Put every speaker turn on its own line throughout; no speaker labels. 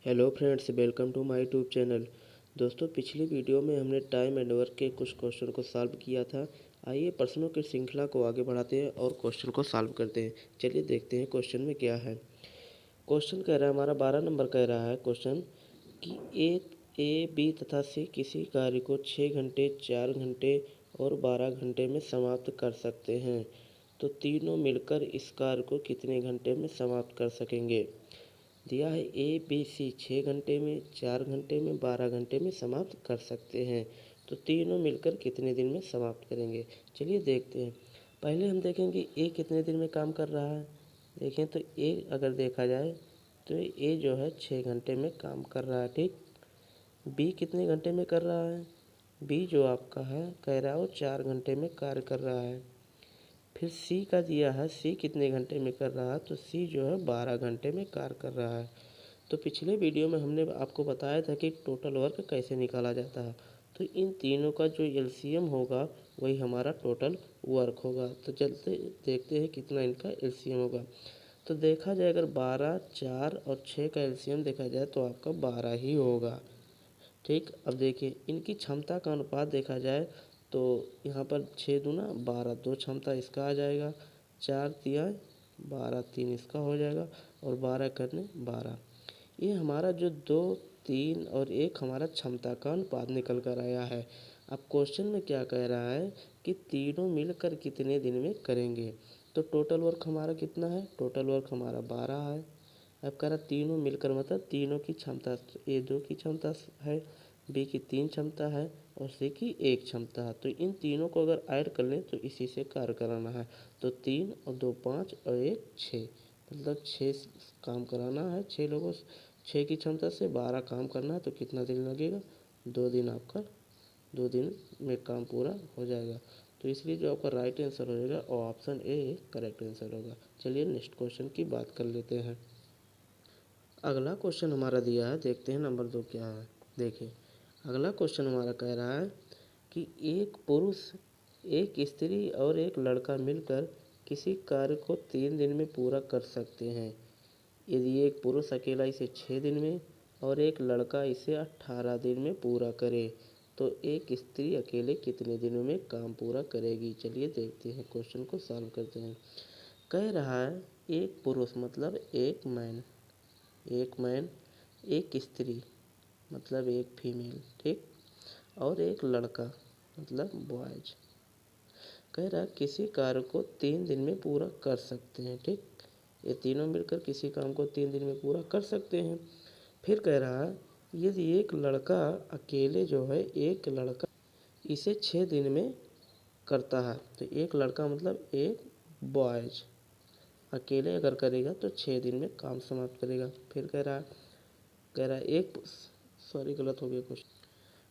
Hello friends, welcome to my YouTube channel. दोस्तों, पिछली video में हमने टाइम एंड वर्क के कुछ क्वेश्चन को सॉल्व किया था। आइए प्रश्नों की श्रृंखला को आगे बढ़ाते हैं और क्वेश्चन को सॉल्व करते हैं। चलिए देखते हैं क्वेश्चन में क्या है। क्वेश्चन कह रहा है, हमारा 12 नंबर कह रहा है क्वेश्चन कि ए बी तथा सी किसी कार्य को 6 घंटे, 4 घंटे और 12 घंटे में समाप्त कर सकते हैं। तो तीनों मिलकर इस कार्य को कितने घंटे में समाप्त कर सकेंगे। दिया है ए बी सी 6 घंटे में, 4 घंटे में, 12 घंटे में समाप्त कर सकते हैं। तो तीनों मिलकर कितने दिन में समाप्त करेंगे। चलिए देखते हैं। पहले हम देखेंगे ए कितने दिन में काम कर रहा है। देखें तो ए अगर देखा जाए तो ए जो है 6 घंटे में काम कर रहा है। ठीक। बी कितने घंटे में कर रहा है। बी जो आपका है कह रहा है वो 4 घंटे में कार्य कर रहा है। फिर सी का दिया है, सी कितने घंटे में कर रहा है। तो सी जो है 12 घंटे में कार्य कर रहा है। तो पिछले वीडियो में हमने आपको बताया था कि टोटल वर्क कैसे निकाला जाता है। तो इन तीनों का जो एलसीएम होगा वही हमारा टोटल वर्क होगा। तो चलते देखते हैं कितना इनका एलसीएम होगा। तो देखा जाए अगर 12, 4 और 6 का एलसीएम देखा जाए तो आपका 12 ही होगा। ठीक। अब देखिए इनकी क्षमता का अनुपात देखा जाए तो यहाँ पर 6 दूना 12, 2 क्षमता इसका आ जाएगा, 4 तिया 12, 3 इसका हो जाएगा और 12 करने 12। ये हमारा जो 2, 3 और 1 हमारा क्षमता का अनुपात निकल कर आया है। अब क्वेश्चन में क्या कह रहा है कि तीनों मिलकर कितने दिन में करेंगे। तो टोटल वर्क हमारा कितना है। टोटल वर्क हमारा 12 है। अब कह रहा तीनों मिलकर मतलब तीनों की क्षमता, ए 2 की क्षमता है, बी की 3 क्षमता है और सी की 1 क्षमता है। तो इन तीनों को अगर ऐड कर लें तो इसी से कार्य कराना है। तो 3 और 2 5 और 1 6, मतलब 6 काम कराना है 6 लोगों से। 6 की क्षमता से 12 काम करना है तो कितना दिन लगेगा। 2 दिन आपका, 2 दिन में काम पूरा हो जाएगा। तो इसलिए जो आपका राइट आंसर हो जाएगा और ऑप्शन ए करेक्ट आंसर होगा। चलिए नेक्स्ट क्वेश्चन की बात कर लेते हैं। अगला क्वेश्चन हमारा दिया है, देखते हैं नंबर 2 क्या है। देखिए अगला क्वेश्चन हमारा कह रहा है कि एक पुरुष, एक स्त्री और एक लड़का मिलकर किसी कार्य को 3 दिन में पूरा कर सकते हैं। यदि एक पुरुष अकेला इसे 6 दिन में और एक लड़का इसे 18 दिन में पूरा करे तो एक स्त्री अकेले कितने दिनों में काम पूरा करेगी। चलिए देखते हैं, क्वेश्चन को सॉल्व करते हैं। कह रहा है एक पुरुष मतलब एक मैन, एक स्त्री मतलब एक फीमेल, ठीक, और एक लड़का मतलब बॉयज। कह रहा है किसी कार्य को 3 दिन में पूरा कर सकते हैं। ठीक। ये तीनों मिलकर किसी काम को 3 दिन में पूरा कर सकते हैं। फिर कह रहा है यदि एक लड़का अकेले जो है, एक लड़का इसे 6 दिन में करता है। तो एक लड़का मतलब एक बॉयज अकेले अगर करेगा तो 6 दिन में काम समाप्त करेगा। फिर कह रहा है एक, सॉरी गलत हो गया क्वेश्चन।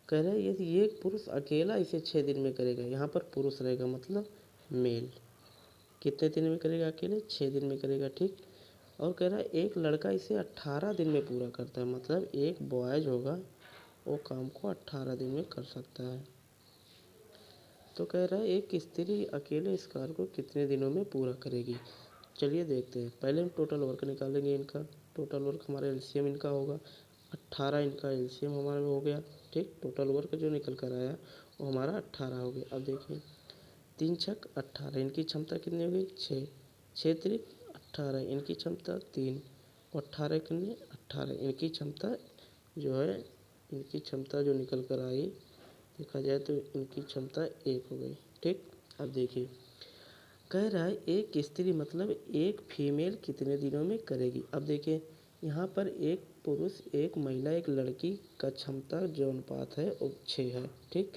कह रहा है यदि एक पुरुष अकेला इसे 6 दिन में करेगा, यहाँ पर पुरुष रहेगा मतलब मेल, कितने दिन में करेगा अकेले 6 दिन में करेगा। ठीक। और कह रहा है एक लड़का इसे 18 दिन में पूरा करता है, मतलब एक बॉयज होगा वो काम को 18 दिन में कर सकता है। तो कह रहा है एक स्त्री अकेले इस कार्य को कितने दिनों में पूरा करेगी। चलिए देखते हैं। पहले हम टोटल वर्क निकालेंगे इनका। टोटल वर्क हमारा एलसीएम इनका होगा 18, इनका एलसीएम हमारा हो गया। ठीक। टोटल वर्क जो निकल कर आया वो हमारा 18 हो गया। अब देखिए 3 छक 18, इनकी क्षमता कितनी हो गई 6, 6 त्रिक 18, इनकी क्षमता 3 और 18 कितने 18, इनकी क्षमता जो है, इनकी क्षमता जो निकल कर आई देखा जाए तो इनकी क्षमता 1 हो गई। ठीक। अब देखिए कह रहा है एक स्त्री मतलब एक फीमेल कितने दिनों में करेगी। अब देखिए यहाँ पर एक पुरुष, एक महिला, एक लड़की का क्षमता जो अनुपात है वो 6 है। ठीक।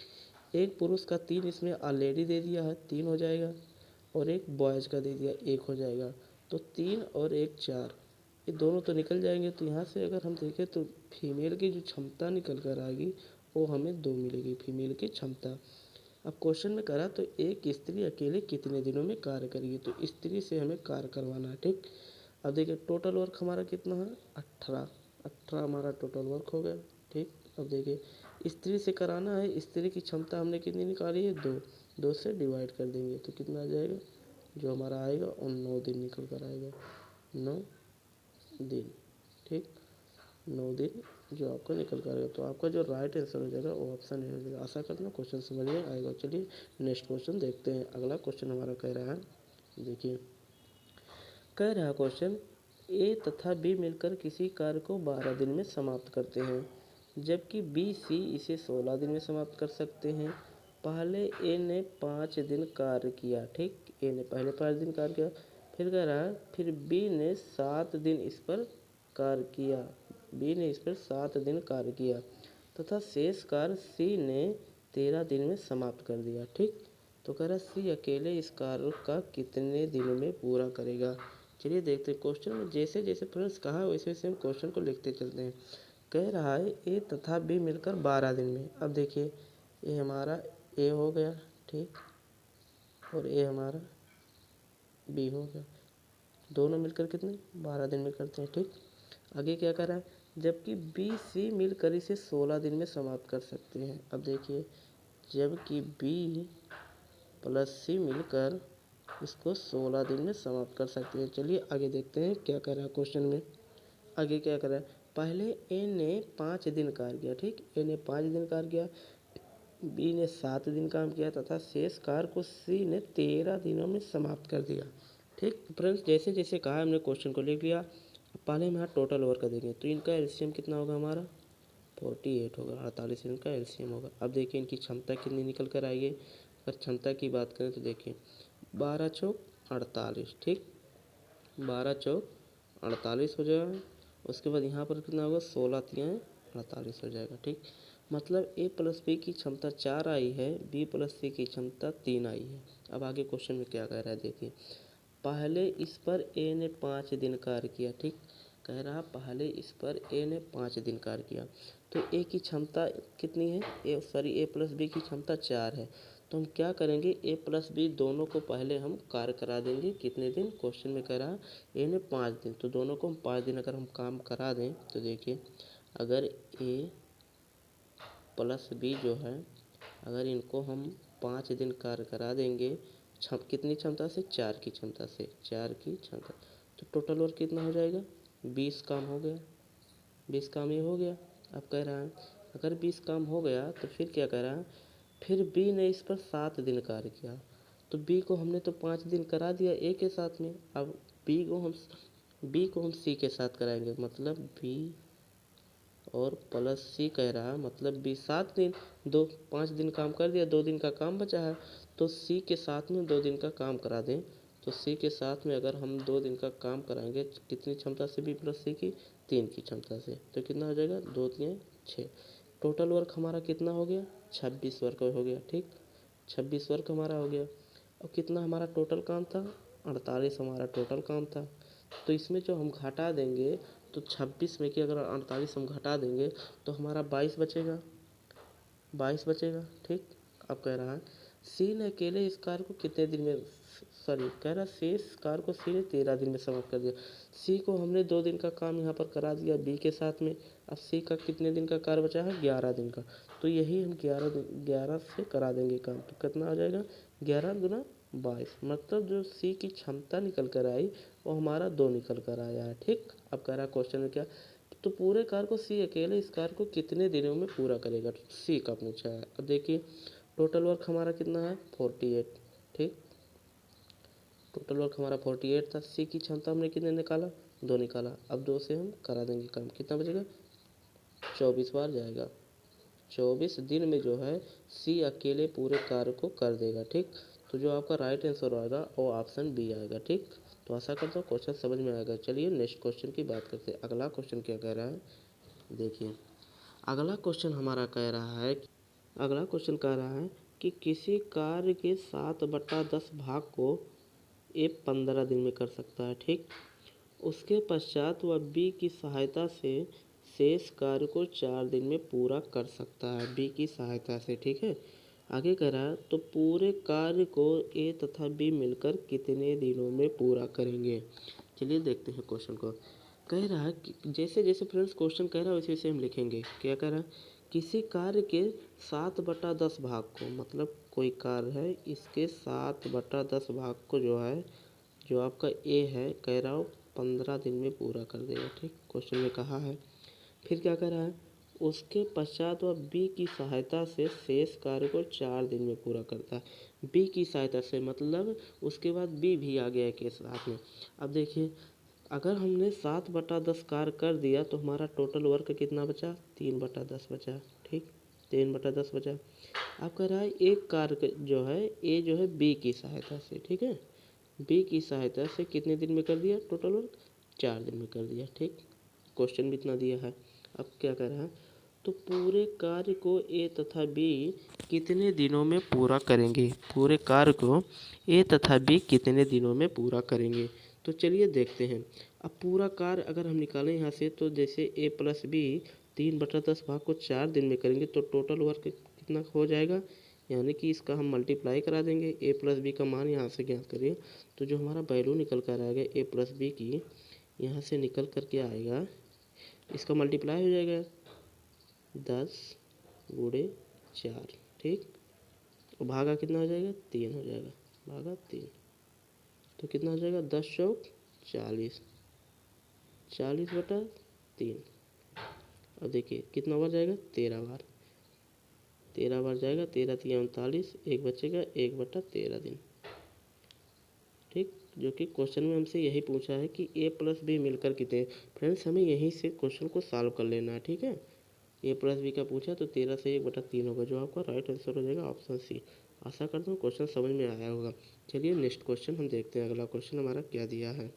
एक पुरुष का 3 इसमें ऑलरेडी दे दिया है, 3 हो जाएगा, और एक बॉयज़ का दे दिया 1 हो जाएगा। तो 3 और 1 4, ये दोनों तो निकल जाएंगे। तो यहाँ से अगर हम देखें तो फीमेल की जो क्षमता निकल कर आएगी वो हमें 2 मिलेगी, फीमेल की क्षमता। अब क्वेश्चन में करा तो एक स्त्री अकेले कितने दिनों में कार्य करेगी। तो स्त्री से हमें कार्य करवाना है। ठीक। अब देखिए टोटल वर्क हमारा कितना है 18, 18 हमारा टोटल वर्क हो गया। ठीक। अब देखिए स्त्री से कराना है, स्त्री की क्षमता हमने कितनी निकाली है 2, 2 से डिवाइड कर देंगे तो कितना आ जाएगा, जो हमारा आएगा और 9 दिन निकल कर आएगा, 9 दिन। ठीक। 9 दिन जो आपका निकल कर आएगा। तो आपका जो राइट आंसर हो जाएगा वो ऑप्शन ए हो जाएगा। आशा करता हूँ क्वेश्चन समझ में आएगा। चलिए नेक्स्ट क्वेश्चन देखते हैं। अगला क्वेश्चन हमारा कह रहा है, देखिए कह रहा क्वेश्चन, ए तथा बी मिलकर किसी कार्य को 12 दिन में समाप्त करते हैं, जबकि बी सी इसे 16 दिन में समाप्त कर सकते हैं। पहले ए ने 5 दिन कार्य किया, ठीक, ए ने पहले 5 दिन कार्य किया। फिर कह रहा है फिर बी ने 7 दिन इस पर कार्य किया, बी ने इस पर 7 दिन कार्य किया तथा शेष कार्य सी ने 13 दिन में समाप्त कर दिया, ठीक। तो कह रहा सी अकेले इस कार्य का कितने दिनों में पूरा करेगा। चलिए देखते हैं क्वेश्चन में जैसे जैसे फ्रेंड्स कहा है वैसे वैसे हम क्वेश्चन को लिखते चलते हैं। कह रहा है ए तथा बी मिलकर 12 दिन में। अब देखिए ये हमारा ए हो गया, ठीक, और ए हमारा बी हो गया। दोनों मिलकर कितने 12 दिन में करते हैं, ठीक। आगे क्या कर रहा है, जबकि बी सी मिलकर इसे 16 दिन में समाप्त कर सकते हैं। अब देखिए जबकि बी प्लस सी मिलकर इसको 16 दिन में समाप्त कर सकते हैं। चलिए आगे देखते हैं क्या कर रहा है क्वेश्चन में। आगे क्या कर रहा है, पहले ए ने 5 दिन कार्य किया, ठीक, ए ने 5 दिन कार्य किया, बी ने 7 दिन काम किया तथा शेष कार्य को सी ने 13 दिनों में समाप्त कर दिया, ठीक। फ्रेंड्स जैसे जैसे कहा हमने क्वेश्चन को लिख लिया। पहले हम यहाँ टोटल वर्क का देखें तो इनका एलसीएम कितना होगा हमारा 48 होगा, 48 इनका एलसीएम होगा। अब देखिए इनकी क्षमता कितनी निकल कर आई है। अगर क्षमता की बात करें तो देखिए 12 चौक 48, ठीक, 12 चौक 48 हो जाएगा। उसके बाद यहाँ पर कितना होगा 16 तियाँ 48 हो जाएगा, ठीक। मतलब ए प्लस बी की क्षमता 4 आई है, बी प्लस सी की क्षमता 3 आई है। अब आगे क्वेश्चन में क्या कह रहा है देखिए, पहले इस पर ए ने 5 दिन कार्य किया, ठीक, कह रहा पहले इस पर ए ने 5 दिन कार्य किया। तो ए की क्षमता कितनी है, ए प्लस बी की क्षमता 4 है। तो हम क्या करेंगे, ए प्लस बी दोनों को पहले हम कार्य करा देंगे। कितने दिन, क्वेश्चन में कह रहा ए ने 5 दिन, तो दोनों को हम 5 दिन अगर हम काम करा दें तो देखिए अगर ए प्लस बी जो है, अगर इनको हम 5 दिन कार्य करा देंगे कितनी क्षमता से, 4 की क्षमता से, 4 की क्षमता, तो टोटल वर्क कितना हो जाएगा 20 काम हो गया, 20 काम ये हो गया। अब कह रहा है अगर 20 काम हो गया तो फिर क्या कह रहा है, फिर बी ने इस पर 7 दिन कार्य किया। तो बी को हमने तो 5 दिन करा दिया ए के साथ में। अब बी को हम सी के साथ कराएंगे, मतलब बी और प्लस सी कह रहा है, मतलब बी 7 दिन, 5 दिन काम कर दिया, 2 दिन का काम बचा है। तो सी के साथ में 2 दिन का काम करा दें। तो सी के साथ में अगर हम 2 दिन का काम कराएंगे कितनी क्षमता से, बी प्लस सी की 3 की क्षमता से, तो कितना हो जाएगा 2 3 6। टोटल वर्क हमारा कितना हो गया 26 वर्क हो गया, ठीक, 26 वर्क हमारा हो गया। और कितना हमारा टोटल काम था 48 हमारा टोटल काम था। तो इसमें जो हम घटा देंगे तो 26 में कि अगर 48 हम घटा देंगे तो हमारा 22 बचेगा, 22 बचेगा, ठीक। अब कह रहा है सी ने अकेले इस कार्य को कितने दिन में, सॉरी कह रहा शेष कार्य को सी ने 13 दिन में समाप्त कर दिया। सी को हमने 2 दिन का काम यहाँ पर करा दिया बी के साथ में। अब सी का कितने दिन का कार्य बचा है 11 दिन का। तो यही हम 11 से करा देंगे काम, तो कितना आ जाएगा 11 गुना 22। मतलब जो सी की क्षमता निकल कर आई वो हमारा 2 निकल कर आया है, ठीक। अब कह रहा क्वेश्चन में क्या, तो पूरे कार्य को सी अकेले इस कार्य को कितने दिनों में पूरा करेगा, सी का पूछा है। अब देखिए टोटल वर्क हमारा कितना है 48, ठीक, टोटल वर्क हमारा 48 था। सी की क्षमता हमने कितने निकाला 2 निकाला। अब 2 से हम करा देंगे काम, कितना बचेगा 24 बार जाएगा। 24 दिन में जो है सी अकेले पूरे कार्य को कर देगा, ठीक। तो जो आपका राइट आंसर आएगा वो ऑप्शन बी आएगा, ठीक। तो आशा करता हूँ क्वेश्चन समझ में आएगा। चलिए नेक्स्ट क्वेश्चन की बात करते हैं। अगला क्वेश्चन क्या कह रहा है देखिए, अगला क्वेश्चन हमारा कह रहा है, अगला क्वेश्चन कह रहा है कि किसी कार्य के 7/10 भाग को ए 15 दिन में कर सकता है, ठीक। उसके पश्चात वह बी की सहायता से शेष कार्य को 4 दिन में पूरा कर सकता है, बी की सहायता से, ठीक है। आगे कह रहा है तो पूरे कार्य को ए तथा बी मिलकर कितने दिनों में पूरा करेंगे। चलिए देखते हैं क्वेश्चन को। कह रहा है कि जैसे जैसे फ्रेंड्स क्वेश्चन कह रहा है वैसे वैसे हम लिखेंगे। क्या कह रहा है, किसी कार्य के 7/10 भाग को, मतलब कोई कार्य है इसके 7/10 भाग को जो है, जो आपका ए है कह रहा हो 15 दिन में पूरा कर देगा, ठीक। क्वेश्चन में कहा है फिर क्या कर रहा है, उसके पश्चात वह बी की सहायता से शेष कार्य को 4 दिन में पूरा करता है। बी की सहायता से मतलब उसके बाद बी भी आ गया के साथ में। अब देखिए, अगर हमने 7/10 कार्य कर दिया तो हमारा टोटल वर्क कितना बचा, 3/10 बचा। ठीक, 3/10 बचा। अब कह रहा है एक कार्य जो है ए जो है बी की सहायता से, ठीक है, बी की सहायता से कितने दिन में कर दिया टोटल वर्क, 4 दिन में कर दिया। ठीक, क्वेश्चन भी इतना दिया है। अब क्या कर रहा है, तो पूरे कार्य को ए तथा बी कितने दिनों में पूरा करेंगे, पूरे कार्य को ए तथा बी कितने दिनों में पूरा करेंगे। तो चलिए देखते हैं। अब पूरा कार्य अगर हम निकालें यहाँ से, तो जैसे ए प्लस बी 3/10 भाग को 4 दिन में करेंगे तो टोटल वर्क कितना हो जाएगा, यानी कि इसका हम मल्टीप्लाई करा देंगे। ए प्लस बी का मान यहाँ से ज्ञात करिए, तो जो हमारा वैल्यू निकल कर आएगा ए प्लस बी की, यहाँ से निकल कर के आएगा, इसका मल्टीप्लाई हो जाएगा 10×4। ठीक, और भागा कितना हो जाएगा, 3 हो जाएगा, भागा 3, तो कितना हो जाएगा 10 चौक 40, 40/3। अब देखिए कितना बार जाएगा, 13 बार, 13 बार जाएगा, 13×3 = 39, एक बचेगा 1/13 दिन। ठीक, जो कि क्वेश्चन में हमसे यही पूछा है कि ए प्लस बी मिलकर कितने। फ्रेंड्स हमें यहीं से क्वेश्चन को सॉल्व कर लेना है। ठीक है, ए प्लस बी का पूछा तो 13 से 1/3 होगा, जो आपका राइट आंसर हो जाएगा ऑप्शन सी। आशा करता हूँ क्वेश्चन समझ में आया होगा। चलिए नेक्स्ट क्वेश्चन हम देखते हैं, अगला क्वेश्चन हमारा क्या दिया है।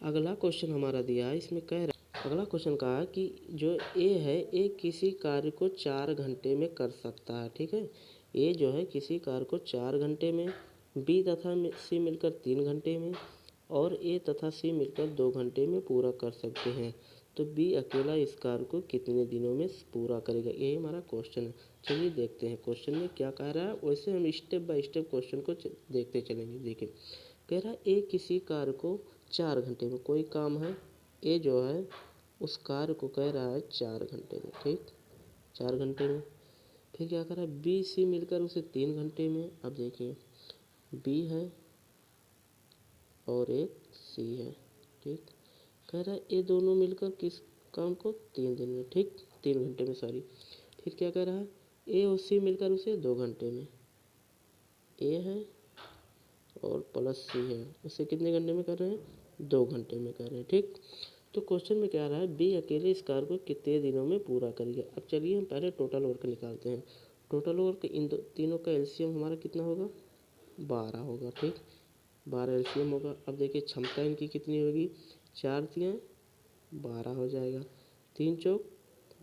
अगला क्वेश्चन हमारा दिया है, इसमें कह रहा है, अगला क्वेश्चन कहा है कि जो ए है, ए किसी कार्य को 4 घंटे में कर सकता है। ठीक है, ए जो है किसी कार्य को 4 घंटे में, बी तथा सी मिलकर 3 घंटे में, और ए तथा सी मिलकर 2 घंटे में पूरा कर सकते हैं। तो बी अकेला इस कार्य को कितने दिनों में पूरा करेगा, यही हमारा क्वेश्चन है। चलिए देखते हैं क्वेश्चन में क्या कह रहा है। वैसे हम स्टेप बाय स्टेप क्वेश्चन को देखते चलेंगे। देखिए, कह रहा है ए किसी कार्य को 4 घंटे में, कोई काम है, ए जो है उस कार्य को कह रहा है 4 घंटे में। ठीक, 4 घंटे में। फिर क्या कर रहा है, बी सी मिलकर उसे 3 घंटे में। अब देखिए, बी है और एक सी है। ठीक, कह रहा है ये दोनों मिलकर किस काम को 3 दिन में, ठीक, 3 घंटे में, सॉरी। फिर क्या कह रहा है, ए और सी मिलकर उसे 2 घंटे में, ए है और प्लस सी है, उसे कितने घंटे में कर रहे हैं, 2 घंटे में कर रहे हैं। ठीक, तो क्वेश्चन में क्या रहा है, बी अकेले इस कार्य को कितने दिनों में पूरा करेगा। अब चलिए हम पहले टोटल वर्क निकालते हैं। टोटल वर्क इन तीनों का एलसीएम हमारा कितना होगा, 12 होगा। ठीक, 12 एलसीएम होगा। अब देखिए क्षमता इनकी कितनी होगी, 4 × 12 हो जाएगा, 3 चौक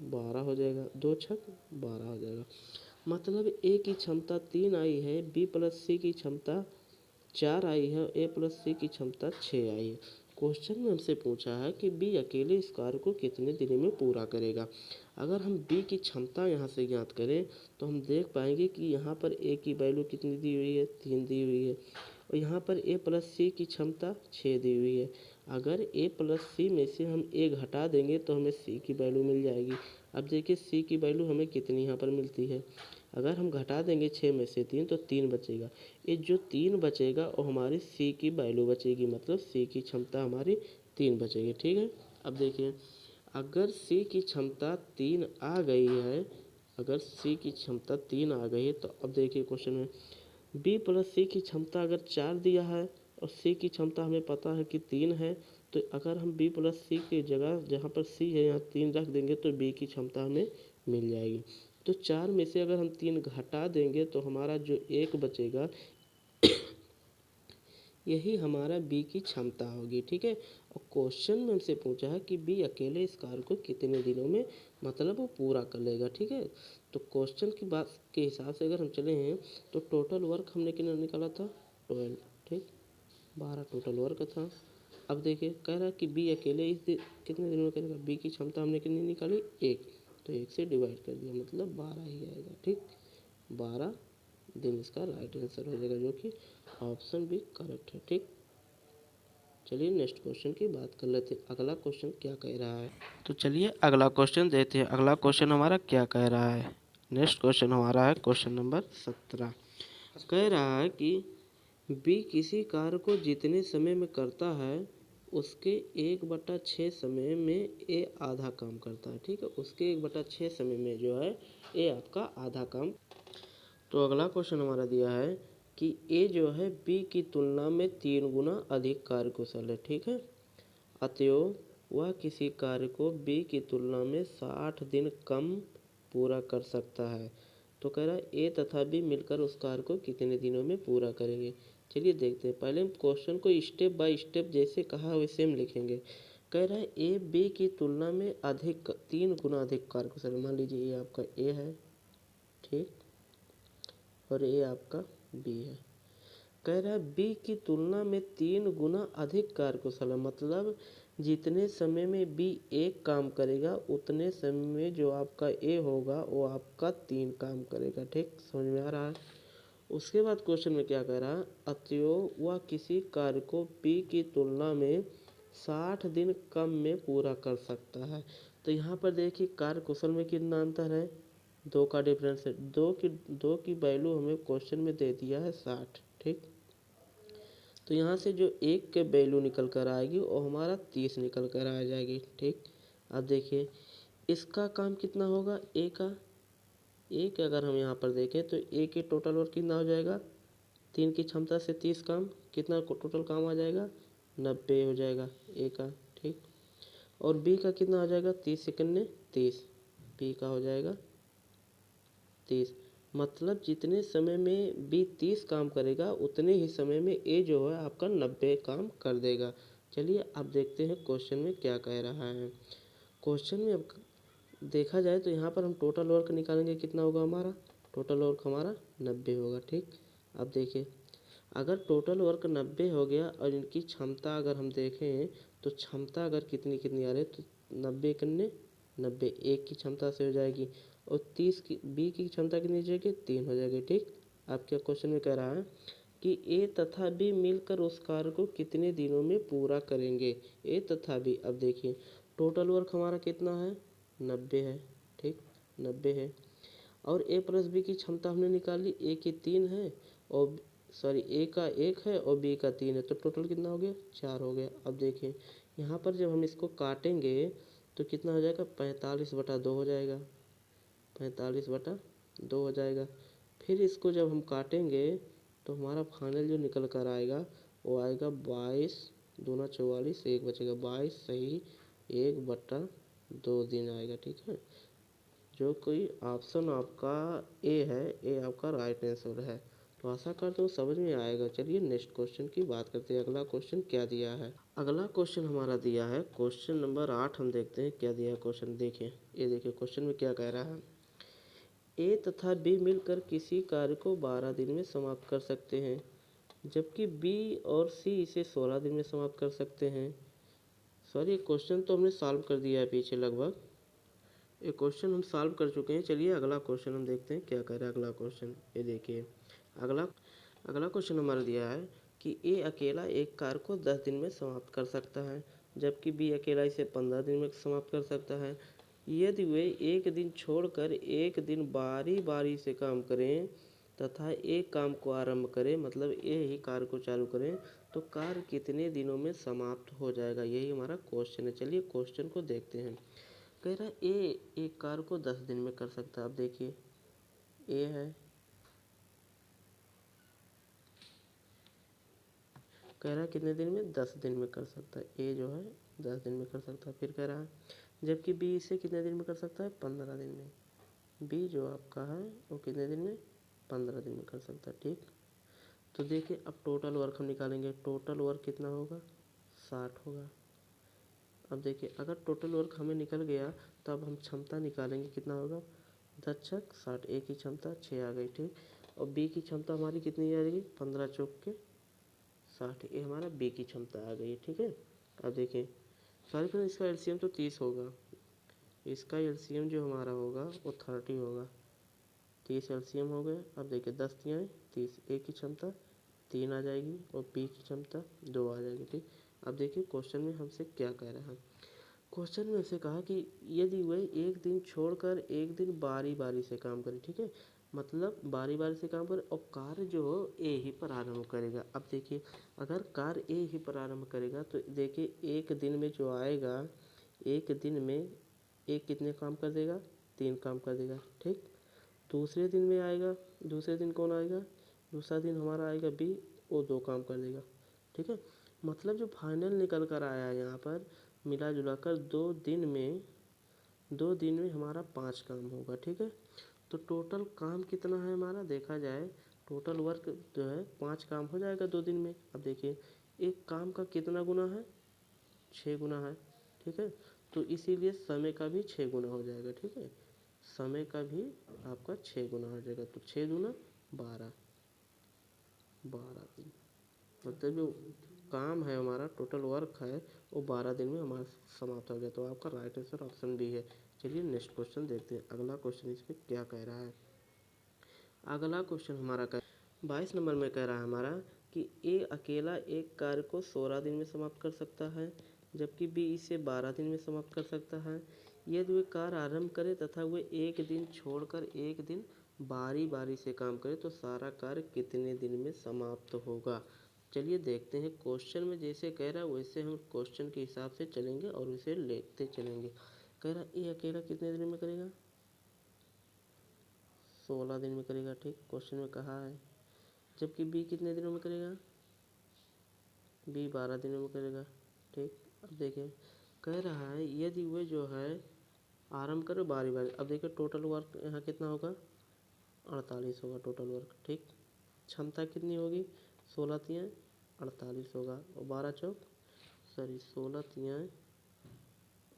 12 हो जाएगा, 2 छक 12 हो जाएगा। मतलब ए की क्षमता 3 आई है, बी प्लस सी की क्षमता 4 आई है, ए प्लस सी की क्षमता 6 आई है। क्वेश्चन में हमसे पूछा है कि बी अकेले इस कार्य को कितने दिन में पूरा करेगा। अगर हम बी की क्षमता यहाँ से ज्ञात करें तो हम देख पाएंगे कि यहाँ पर ए की वैल्यू कितनी दी हुई है, 3 दी हुई है, और यहाँ पर ए प्लस सी की क्षमता 6 दी हुई है। अगर ए प्लस सी में से हम ए घटा देंगे तो हमें सी की वैल्यू मिल जाएगी। अब देखिए सी की वैल्यू हमें कितनी यहाँ पर मिलती है, अगर हम घटा देंगे 6 में से 3 तो 3 बचेगा। ये जो 3 बचेगा वो हमारी सी की वैल्यू बचेगी, मतलब सी की क्षमता हमारी 3 बचेगी। ठीक है, अब देखिए अगर सी की क्षमता 3 आ गई है, अगर सी की क्षमता 3 आ गई है, तो अब देखिए क्वेश्चन में बी प्लस सी की क्षमता अगर 4 दिया है और सी की क्षमता हमें पता है कि 3 है, तो अगर हम बी प्लस सी की जगह जहाँ पर सी है यहाँ 3 रख देंगे तो बी की क्षमता हमें मिल जाएगी। तो 4 में से अगर हम 3 घटा देंगे तो हमारा जो 1 बचेगा यही हमारा बी की क्षमता होगी। ठीक है, और क्वेश्चन में हमसे पूछा है कि बी अकेले इस कार्य को कितने दिनों में मतलब वो पूरा कर लेगा। ठीक है, तो क्वेश्चन की बात के हिसाब से अगर हम चले हैं तो टोटल वर्क हमने कितना निकाला था, 12। ठीक, 12 टोटल वर्क था। अब देखिए कह रहा है कि बी अकेले कितने दिनों में करेगा, बी की क्षमता हमने कितनी निकाली, 1, तो 1 से डिवाइड कर दिया, मतलब 12 ही आएगा। ठीक, 12 दिन इसका राइट आंसर हो जाएगा, जो कि ऑप्शन भी करेक्ट है। ठीक, चलिए नेक्स्ट क्वेश्चन की बात कर लेते हैं। अगला क्वेश्चन क्या कह रहा है, तो चलिए अगला क्वेश्चन देते हैं। अगला क्वेश्चन हमारा क्या कह रहा है, नेक्स्ट क्वेश्चन हमारा है क्वेश्चन नंबर 17। कह रहा है कि बी किसी कार्य को जितने समय में करता है उसके 1/6 समय में ए आधा काम करता है। ठीक है, उसके 1/6 समय में जो है ए आपका आधा काम। तो अगला क्वेश्चन हमारा दिया है कि ए जो है बी की तुलना में 3 गुना अधिक कार्यकुशल है। ठीक है, अतएव वह किसी कार्य को बी की तुलना में 60 दिन कम पूरा कर सकता है। तो कह रहा है ए तथा बी मिलकर उस कार्य को कितने दिनों में पूरा करेंगे। चलिए देखते हैं। पहले हम क्वेश्चन को स्टेप बाय स्टेप जैसे कहा वैसे हम लिखेंगे। कह रहा है ए बी की तुलना में अधिक 3 गुना अधिक कार्यकुशल। मान लीजिए ये आपका ए है, ठीक, और ये आपका बी है। कह रहा है बी की तुलना में 3 गुना अधिक कार्यकुशल है, मतलब जितने समय में बी एक काम करेगा उतने समय में जो आपका ए होगा वो आपका 3 काम करेगा। ठीक, समझ में आ रहा है। उसके बाद क्वेश्चन में क्या कह रहा है, अतएव वह किसी कार्य को बी की तुलना में 60 दिन कम में पूरा कर सकता है। तो यहाँ पर देखिए कार्य कुशल में कितना अंतर है, 2 का डिफरेंस है। दो की वैल्यू हमें क्वेश्चन में दे दिया है 60। ठीक, तो यहाँ से जो एक के वैल्यू निकल कर आएगी वो हमारा 30 निकल कर आ जाएगी। ठीक, अब देखिए इसका काम कितना होगा, ए का। एक अगर हम यहाँ पर देखें तो ए के टोटल वर्क कितना हो जाएगा, 3 की क्षमता से 30 काम, कितना टोटल काम आ जाएगा, 90 हो जाएगा ए का। ठीक, और बी का कितना हो जाएगा, 30 सेकंड में 30, बी का हो जाएगा 30। मतलब जितने समय में बी 30 काम करेगा उतने ही समय में ए जो है आपका 90 काम कर देगा। चलिए अब देखते हैं क्वेश्चन में क्या कह रहा है। क्वेश्चन में अब देखा जाए तो यहाँ पर हम टोटल वर्क निकालेंगे, कितना होगा हमारा, टोटल वर्क हमारा 90 होगा। ठीक, अब देखिए अगर टोटल वर्क 90 हो गया और इनकी क्षमता अगर हम देखें तो क्षमता अगर कितनी कितनी आ रही है, तो 90 कन्ने 90 एक की क्षमता से हो जाएगी, और 30 की बी की क्षमता कितनी हो जाएगी, 3 हो जाएगी। ठीक, आपके क्वेश्चन में कह रहा है कि ए तथा बी मिलकर उस कार्य को कितने दिनों में पूरा करेंगे, ए तथा बी। अब देखिए टोटल वर्क हमारा कितना है, 90 है। ठीक, 90 है, और ए प्लस बी की क्षमता हमने निकाली, ए की 3 है और सॉरी ए का 1 है और बी का 3 है, तो टोटल कितना हो गया, 4 हो गया। अब देखिए यहाँ पर जब हम इसको काटेंगे तो कितना हो जाएगा, 45/2 हो जाएगा, 45/2 हो जाएगा। फिर इसको जब हम काटेंगे तो हमारा फाइनल जो निकल कर आएगा वो आएगा 22 दूना 44, एक बचेगा 22 सही 1/2 दिन आएगा। ठीक है, जो कोई ऑप्शन आपका ए है, ए आपका राइट आंसर है। तो आशा करता हूँ समझ में आएगा। चलिए नेक्स्ट क्वेश्चन की बात करते हैं। अगला क्वेश्चन क्या दिया है, अगला क्वेश्चन हमारा दिया है क्वेश्चन नंबर 8। हम देखते हैं क्या दिया है क्वेश्चन। देखिए ये देखिए क्वेश्चन में क्या कह रहा है, ए तथा बी मिलकर किसी कार्य को 12 दिन में समाप्त कर सकते हैं, जबकि बी और सी इसे 16 दिन में समाप्त कर सकते हैं। सॉरी क्वेश्चन तो हमने सॉल्व कर दिया है पीछे, लगभग ये क्वेश्चन हम सॉल्व कर चुके हैं। चलिए अगला क्वेश्चन हम देखते हैं क्या कह रहा है अगला क्वेश्चन। ये देखिए अगला अगला क्वेश्चन हमारा दिया है कि ए अकेला एक कार्य को 10 दिन में समाप्त कर सकता है, जबकि बी अकेला इसे 15 दिन में समाप्त कर सकता है। यदि वे एक दिन छोड़कर एक दिन बारी बारी से काम करें तथा एक काम को आरंभ करें, मतलब ए ही कार्य को चालू करें, तो कार्य कितने दिनों में समाप्त हो जाएगा, यही हमारा क्वेश्चन है। चलिए क्वेश्चन को देखते हैं। कह रहा है ए एक कार्य को 10 दिन में कर सकता है। अब देखिए ए है, कह रहा है कितने दिन में, 10 दिन में कर सकता है। ए जो है 10 दिन में कर सकता है। फिर कह रहा है जबकि बी इसे कितने दिन में कर सकता है, 15 दिन में। बी जो आपका है वो कितने दिन में, 15 दिन में कर सकता है। ठीक, तो देखिए अब टोटल वर्क हम निकालेंगे। टोटल वर्क कितना होगा, 60 होगा। अब देखिए अगर टोटल वर्क हमें निकल गया तो अब हम क्षमता निकालेंगे, कितना होगा, 10 छक 60, ए की क्षमता 6 आ गई। ठीक, और बी की क्षमता हमारी कितनी आ जाएगी, 15 चौक के 60, ये हमारा बी की क्षमता आ गई। ठीक है, अब देखिए सॉरी फ्रेंड इसका एलसीएम तो 30 होगा, इसका एलसीएम जो हमारा होगा वो 30 होगा। 30 एलसीएम हो गया। अब देखिए 10 तियाँ 30, ए की क्षमता 3 आ जाएगी और बी की क्षमता 2 आ जाएगी। ठीक, अब देखिए क्वेश्चन में हमसे क्या कह रहा है। क्वेश्चन में हमसे कहा कि यदि वह एक दिन छोड़कर एक दिन बारी बारी से काम करे, ठीक है, मतलब बारी बारी से काम करे और कार्य जो हो ए ही प्रारंभ करेगा। अब देखिए अगर कार्य ए ही प्रारंभ करेगा तो देखिए एक दिन में जो आएगा, एक दिन में ए कितने काम कर देगा, 3 काम कर देगा, ठीक। दूसरे दिन में आएगा, दूसरे दिन कौन आएगा, दूसरा दिन हमारा आएगा बी, वो 2 काम कर देगा, ठीक है। मतलब जो फाइनल निकल कर आया है यहाँ पर मिला जुला कर 2 दिन में हमारा 5 काम होगा, ठीक है। तो टोटल काम कितना है हमारा, देखा जाए टोटल वर्क जो है 5 काम हो जाएगा 2 दिन में। अब देखिए एक काम का कितना गुना है, 6 गुना है, ठीक है। तो इसीलिए समय का भी 6 गुना हो जाएगा, ठीक है। समय का भी आपका 6 गुना हो जाएगा। तो 6 दूना 12, 12 दिन मतलब जो काम है हमारा टोटल वर्क है वो 12 दिन में हमारा समाप्त हो गया। तो आपका राइट आंसर ऑप्शन बी है। चलिए नेक्स्ट क्वेश्चन देखते हैं, अगला क्वेश्चन इसमें क्या कह रहा है। अगला क्वेश्चन हमारा 22 नंबर में कह रहा है हमारा कि ए अकेला एक कार्य को 16 दिन में समाप्त कर सकता है, जबकि बी इसे 12 दिन में समाप्त कर सकता है। यदि वे कार्य आरंभ करे तथा वे एक दिन छोड़कर एक दिन बारी बारी से काम करे तो सारा कार्य कितने दिन में समाप्त होगा। चलिए देखते हैं, क्वेश्चन में जैसे कह रहा है वैसे हम क्वेश्चन के हिसाब से चलेंगे और उसे लेते चलेंगे। कह रहा ए अकेला कितने दिन में करेगा, 16 दिन में करेगा, ठीक, क्वेश्चन में कहा है। जबकि बी कितने दिनों में करेगा, बी 12 दिनों में करेगा, ठीक। अब देखिए कह रहा है यदि वे जो है आरंभ करो बारी बारी। अब देखिए टोटल वर्क यहाँ कितना होगा, 48 होगा टोटल वर्क, ठीक। क्षमता कितनी होगी, 16 तियाँ 48 होगा और 16 तियाँ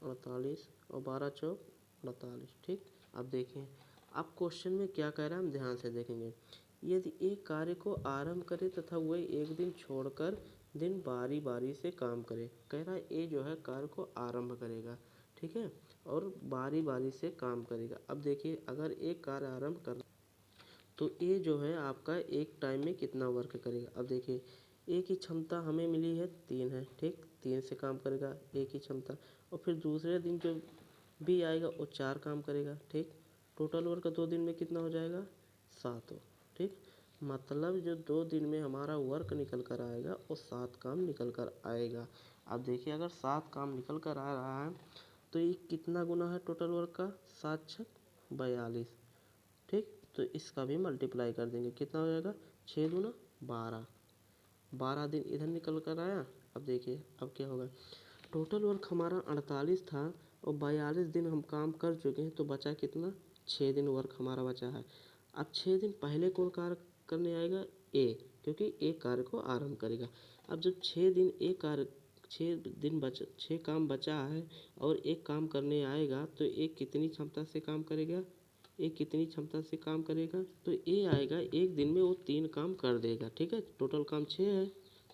48 और 12 चौक 48, ठीक। अब देखें अब क्वेश्चन में क्या कह रहा है हम ध्यान से देखेंगे। यदि एक कार्य को आरंभ करे तथा वह एक दिन छोड़कर दिन बारी बारी से काम करे, कह रहा है ए जो है कार्य को आरंभ करेगा, ठीक है, और बारी बारी से काम करेगा। अब देखिए अगर एक कार्य आरंभ कर तो ए जो है आपका एक टाइम में कितना वर्क करेगा। अब देखिए ए की क्षमता हमें मिली है 3 है, ठीक, 3 से काम करेगा ए की क्षमता। और फिर दूसरे दिन जो बी आएगा वो 4 काम करेगा, ठीक। टोटल वर्क 2 दिन में कितना हो जाएगा, 7 हो, ठीक। मतलब जो 2 दिन में हमारा वर्क निकल कर आएगा वो 7 काम निकल कर आएगा। अब देखिए अगर 7 काम निकल कर आ रहा है तो ये कितना गुना है टोटल वर्क का, 7 छक 42, ठीक। तो इसका भी मल्टीप्लाई कर देंगे, कितना हो जाएगा, 6 दूना 12, 12 दिन इधर निकल कर आया। अब देखिए अब क्या होगा, टोटल वर्क हमारा 48 था और 42 दिन हम काम कर चुके हैं तो बचा कितना, 6 दिन वर्क हमारा बचा है। अब 6 दिन पहले कौन कार्य करने आएगा, ए, क्योंकि ए कार्य को आरंभ करेगा। अब जब 6 दिन ए कार्य 6 काम बचा है और एक काम करने आएगा तो ए कितनी क्षमता से काम करेगा, ए कितनी क्षमता से काम करेगा, तो ए आएगा एक दिन में वो 3 काम कर देगा, ठीक है। टोटल काम 6 है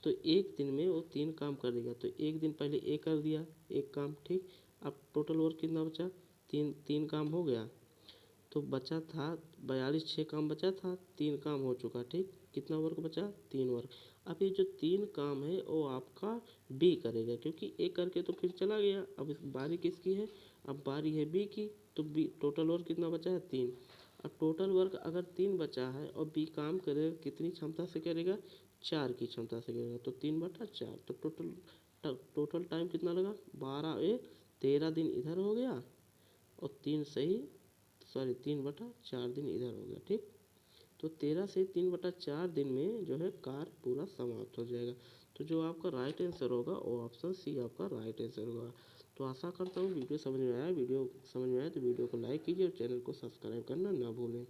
तो एक दिन में वो 3 काम कर देगा। तो एक दिन पहले ए कर दिया एक काम, ठीक। अब टोटल वर्क कितना बचा, 3 काम हो गया। तो बचा था 42, 6 काम बचा था, 3 काम हो चुका, ठीक। कितना वर्क बचा, 3 वर्क। अब ये जो 3 काम है वो आपका बी करेगा क्योंकि ए करके तो फिर चला गया। अब इस बारी किसकी है, अब बारी है बी की। तो बी टोटल वर्क कितना बचा है, 3। अब टोटल वर्क अगर 3 बचा है और बी काम करेगा कितनी क्षमता से करेगा, 4 की क्षमता से करेगा। तो 3/4 तो टोटल टाइम कितना लगा, 13 दिन इधर हो गया और 3/4 दिन इधर हो गया, ठीक। तो 13 से 3/4 दिन में जो है कार्य पूरा समाप्त हो जाएगा। तो जो आपका राइट आंसर होगा वो ऑप्शन सी आपका राइट आंसर होगा। तो आशा करता हूँ वीडियो समझ में आया। वीडियो समझ में आया तो वीडियो को लाइक कीजिए और चैनल को सब्सक्राइब करना ना भूलें।